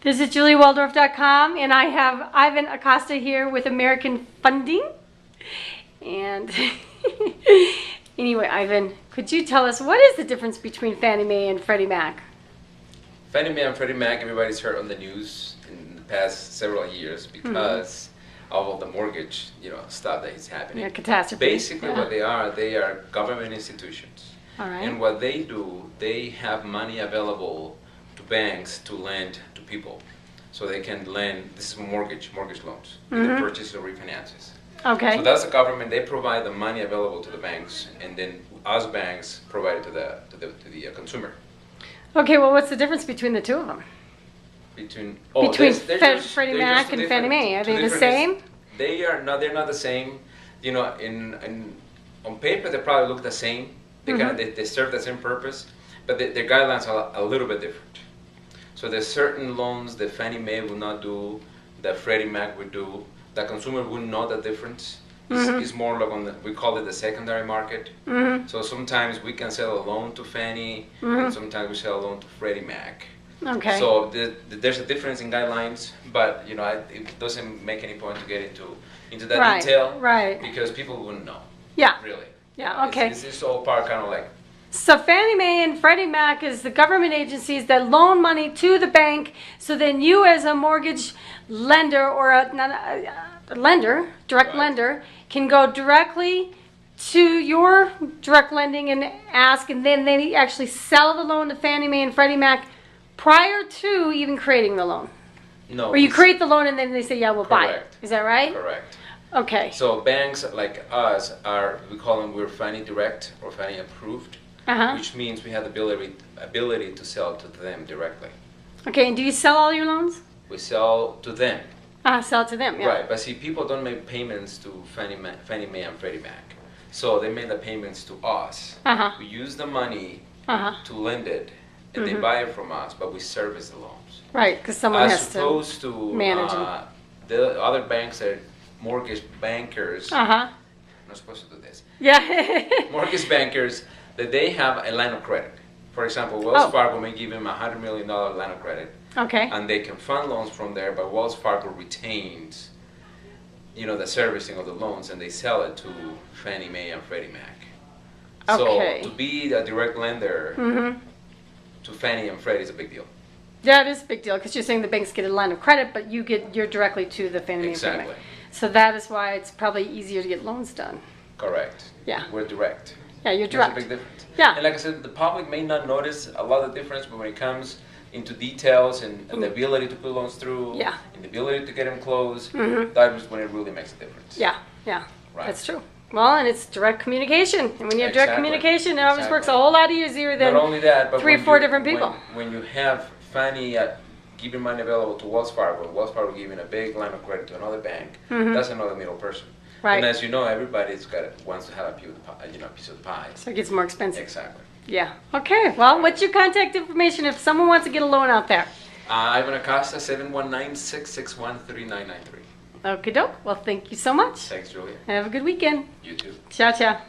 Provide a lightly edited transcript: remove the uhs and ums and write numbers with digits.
This is JulieWaldorf.com, and I have Ivan Acosta here with American Funding. And anyway, Ivan, could you tell us what is the difference between Fannie Mae and Freddie Mac? Fannie Mae and Freddie Mac, everybody's heard on the news in the past several years because of all the mortgage, stuff that is happening. Yeah, catastrophe. Basically, what they are government institutions. All right. And what they do, they have money available to banks to lend to people, so they can lend. This is mortgage loans, either purchase or refinances. Okay. So that's the government. They provide the money available to the banks, and then us banks provide it to the consumer. Okay. Well, what's the difference between the two of them? Between Freddie Mac and Fannie Mae, are they the same? They are not. They're not the same. On paper they probably look the same. They serve the same purpose, but their guidelines are a little bit different. So there's certain loans that Fannie Mae will not do, that Freddie Mac would do. The consumer wouldn't know the difference. It's more like we call it the secondary market. So sometimes we can sell a loan to Fannie, and sometimes we sell a loan to Freddie Mac. Okay. So there's a difference in guidelines, but it doesn't make any point to get into that detail, right? Because people wouldn't know. Yeah. Really. Yeah. Okay. This is all part kind of like. So Fannie Mae and Freddie Mac is the government agencies that loan money to the bank, so then you as a mortgage lender or a lender, direct lender, can go directly to your direct lending and ask, and then they actually sell the loan to Fannie Mae and Freddie Mac prior to even creating the loan. No. Or you create the loan and then they say, yeah, we'll buy it. Is that right? Correct. Okay. So banks like us we're Fannie Direct or Fannie Approved. Which means we have the ability to sell to them directly. Okay, and do you sell all your loans? We sell to them. Sell to them, yeah. Right, but see, people don't make payments to Fannie Mae and Freddie Mac. So they make the payments to us. We use the money to lend it, and they buy it from us, but we service the loans. Right, because someone has to manage to manage them. The other banks are mortgage bankers. I'm not supposed to do this. Yeah. Mortgage bankers, that they have a line of credit. For example, Wells Fargo may give them a $100 million line of credit. Okay. And they can fund loans from there, but Wells Fargo retains, the servicing of the loans, and they sell it to Fannie Mae and Freddie Mac. Okay. So to be a direct lender to Fannie and Freddie is a big deal. Yeah, it is a big deal because you're saying the banks get a line of credit, but you're directly to the Fannie Mae and Freddie Mac. Exactly. So that is why it's probably easier to get loans done. Correct. Yeah. We're direct. Yeah, you're direct. There's a big difference. Yeah. And like I said, the public may not notice a lot of difference, but when it comes into details and the ability to put loans through, and the ability to get them closed, that is when it really makes a difference. Yeah, yeah, right. That's true. Well, and it's direct communication, and when you have direct communication, it always works a whole lot easier than not only that, but 3 or 4 different people. When you have Fannie giving money available to Wells Fargo, and Wells Fargo giving a big line of credit to another bank, that's another middle person. Right. And as you know, everybody's wants to have a piece of the pie. So it gets more expensive. Exactly. Yeah. Okay. Well, what's your contact information if someone wants to get a loan out there? Ivan Acosta, 719-661-3993. Okie doke. Well, thank you so much. Thanks, Julia. Have a good weekend. You too. Ciao, ciao.